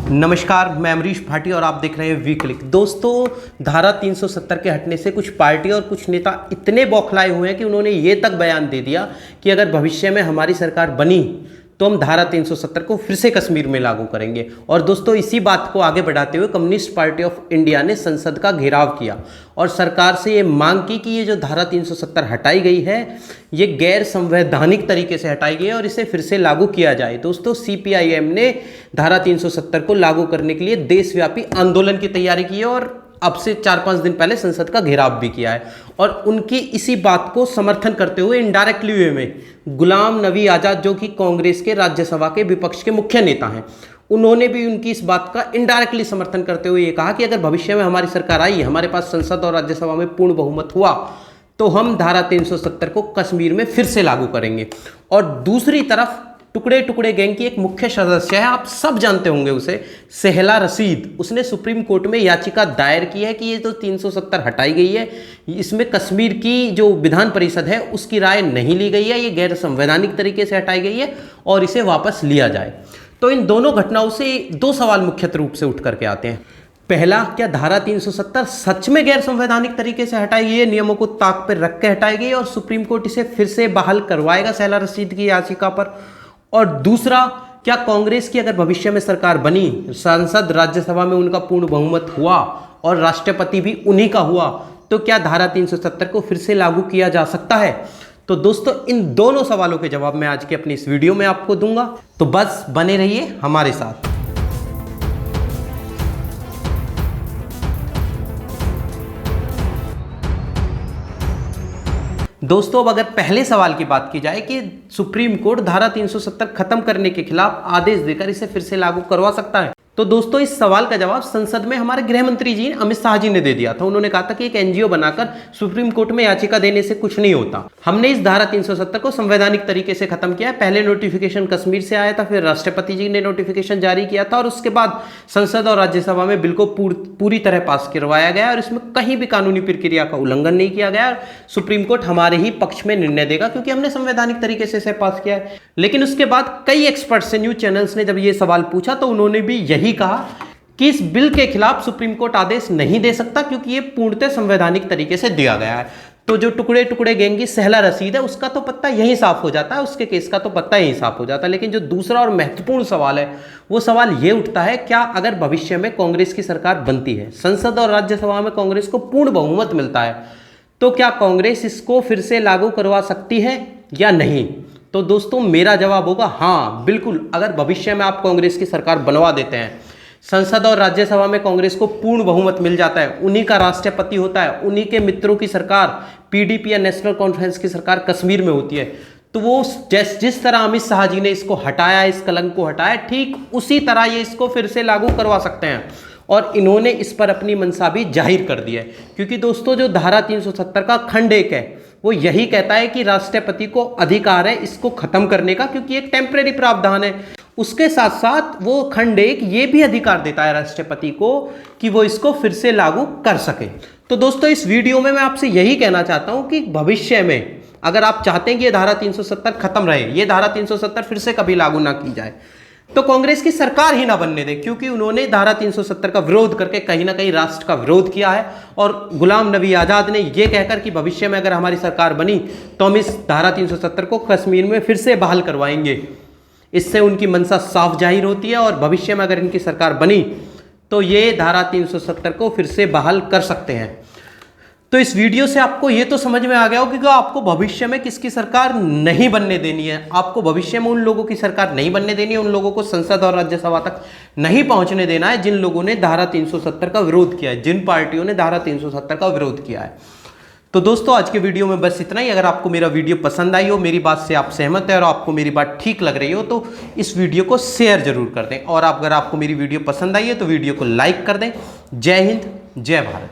नमस्कार, मैं अमरीश भाटी और आप देख रहे हैं वी क्लिक। दोस्तों, धारा 370 के हटने से कुछ पार्टी और कुछ नेता इतने बौखलाए हुए हैं कि उन्होंने ये तक बयान दे दिया कि अगर भविष्य में हमारी सरकार बनी तो हम धारा 370 को फिर से कश्मीर में लागू करेंगे। और दोस्तों, इसी बात को आगे बढ़ाते हुए कम्युनिस्ट पार्टी ऑफ इंडिया ने संसद का घेराव किया और सरकार से ये मांग की कि ये जो धारा 370 हटाई गई है ये गैर संवैधानिक तरीके से हटाई गई है और इसे फिर से लागू किया जाए। दोस्तों, सीपीआईएम ने धारा 370 को लागू करने के लिए देशव्यापी आंदोलन की तैयारी की है और अब से 4-5 दिन पहले संसद का घेराव भी किया है। और उनकी इसी बात को समर्थन करते हुए इनडायरेक्टली वे में गुलाम नबी आज़ाद, जो कि कांग्रेस के राज्यसभा के विपक्ष के मुख्य नेता हैं, उन्होंने भी उनकी इस बात का इनडायरेक्टली समर्थन करते हुए ये कहा कि अगर भविष्य में हमारी सरकार आई, हमारे पास संसद और राज्यसभा में पूर्ण बहुमत हुआ, तो हम धारा 370 को कश्मीर में फिर से लागू करेंगे। और दूसरी तरफ टुकड़े टुकड़े गैंग की एक मुख्य सदस्य है, आप सब जानते होंगे उसे, सहला रशीद। उसने सुप्रीम कोर्ट में याचिका दायर की है कि ये जो 370 हटाई गई है, इसमें कश्मीर की जो विधान परिषद है उसकी राय नहीं ली गई है, ये गैर संवैधानिक तरीके से हटाई गई है और इसे वापस लिया जाए। तो इन दोनों घटनाओं से दो सवाल मुख्य रूप से उठ करके आते हैं। पहला, क्या धारा 370 सच में गैर संवैधानिक तरीके से हटाई गई है, नियमों को ताक पर रख के हटाई गई और सुप्रीम कोर्ट इसे फिर से बहाल करवाएगा सहला रशीद की याचिका पर? और दूसरा, क्या कांग्रेस की अगर भविष्य में सरकार बनी, संसद राज्यसभा में उनका पूर्ण बहुमत हुआ और राष्ट्रपति भी उन्हीं का हुआ, तो क्या धारा 370 को फिर से लागू किया जा सकता है? तो दोस्तों, इन दोनों सवालों के जवाब मैं आज की अपनी इस वीडियो में आपको दूंगा, तो बस बने रहिए हमारे साथ। दोस्तों, अब अगर पहले सवाल की बात की जाए कि सुप्रीम कोर्ट धारा 370 खत्म करने के खिलाफ आदेश देकर इसे फिर से लागू करवा सकता है, तो दोस्तों इस सवाल का जवाब संसद में हमारे गृह मंत्री जी अमित शाह जी ने दे दिया था। उन्होंने कहा था कि एक एनजीओ बनाकर सुप्रीम कोर्ट में याचिका देने से कुछ नहीं होता। हमने इस धारा 370 को संवैधानिक तरीके से खत्म किया है। पहले नोटिफिकेशन कश्मीर से आया था, फिर राष्ट्रपति जी ने नोटिफिकेशन जारी किया था और उसके बाद संसद और राज्यसभा में बिल को पूरी तरह पास करवाया गया और इसमें कहीं भी कानूनी प्रक्रिया का उल्लंघन नहीं किया गया। सुप्रीम कोर्ट हमारे ही पक्ष में निर्णय देगा क्योंकि हमने संवैधानिक तरीके से इसे पास किया है। लेकिन उसके बाद कई एक्सपर्ट्स से, न्यूज चैनल्स ने जब ये सवाल पूछा तो उन्होंने भी यही कहा कि इस बिल के खिलाफ सुप्रीम कोर्ट आदेश नहीं दे सकता क्योंकि ये पूर्णतः संवैधानिक तरीके से दिया गया है। तो जो टुकड़े टुकड़े गैंग की सहला रशीद है उसका तो पत्ता यही साफ हो जाता है, उसके केस का तो पत्ता यही साफ हो जाता है। लेकिन जो दूसरा और महत्वपूर्ण सवाल है वो सवाल ये उठता है, क्या अगर भविष्य में कांग्रेस की सरकार बनती है, संसद और राज्यसभा में कांग्रेस को पूर्ण बहुमत मिलता है, तो क्या कांग्रेस इसको फिर से लागू करवा सकती है या नहीं? तो दोस्तों, मेरा जवाब होगा हाँ, बिल्कुल। अगर भविष्य में आप कांग्रेस की सरकार बनवा देते हैं, संसद और राज्यसभा में कांग्रेस को पूर्ण बहुमत मिल जाता है, उन्हीं का राष्ट्रपति होता है, उन्हीं के मित्रों की सरकार पीडीपी या नेशनल कॉन्फ्रेंस की सरकार कश्मीर में होती है, तो वो जिस तरह अमित शाह जी ने इसको हटाया, इस कलंक को हटाया, ठीक उसी तरह ये इसको फिर से लागू करवा सकते हैं। और इन्होंने इस पर अपनी मंशा भी जाहिर कर दी है क्योंकि दोस्तों, जो धारा 370 का खंड 1 है वो यही कहता है कि राष्ट्रपति को अधिकार है इसको खत्म करने का, क्योंकि एक टेम्परेरी प्रावधान है। उसके साथ साथ वो खंड 1 ये भी अधिकार देता है राष्ट्रपति को कि वो इसको फिर से लागू कर सके। तो दोस्तों, इस वीडियो में मैं आपसे यही कहना चाहता हूं कि भविष्य में अगर आप चाहते हैं कि ये धारा 370 खत्म रहे, ये धारा 370 फिर से कभी लागू ना की जाए, तो कांग्रेस की सरकार ही ना बनने दें, क्योंकि उन्होंने धारा 370 का विरोध करके कहीं ना कहीं राष्ट्र का विरोध किया है। और गुलाम नबी आज़ाद ने यह कहकर कि भविष्य में अगर हमारी सरकार बनी तो हम इस धारा 370 को कश्मीर में फिर से बहाल करवाएंगे, इससे उनकी मंशा साफ जाहिर होती है और भविष्य में अगर इनकी सरकार बनी तो ये धारा 370 को फिर से बहाल कर सकते हैं। तो इस वीडियो से आपको ये तो समझ में आ गया होगा कि आपको भविष्य में किसकी सरकार नहीं बनने देनी है। आपको भविष्य में उन लोगों की सरकार नहीं बनने देनी है, उन लोगों को संसद और राज्यसभा तक नहीं पहुंचने देना है जिन लोगों ने धारा 370 का विरोध किया है, जिन पार्टियों ने धारा 370 का विरोध किया है। तो दोस्तों, आज के वीडियो में बस इतना ही। अगर आपको मेरा वीडियो पसंद आई हो, मेरी बात से आप सहमत है और आपको मेरी बात ठीक लग रही हो, तो इस वीडियो को शेयर जरूर कर दें। और अगर आपको मेरी वीडियो पसंद आई है तो वीडियो को लाइक कर दें। जय हिंद, जय भारत।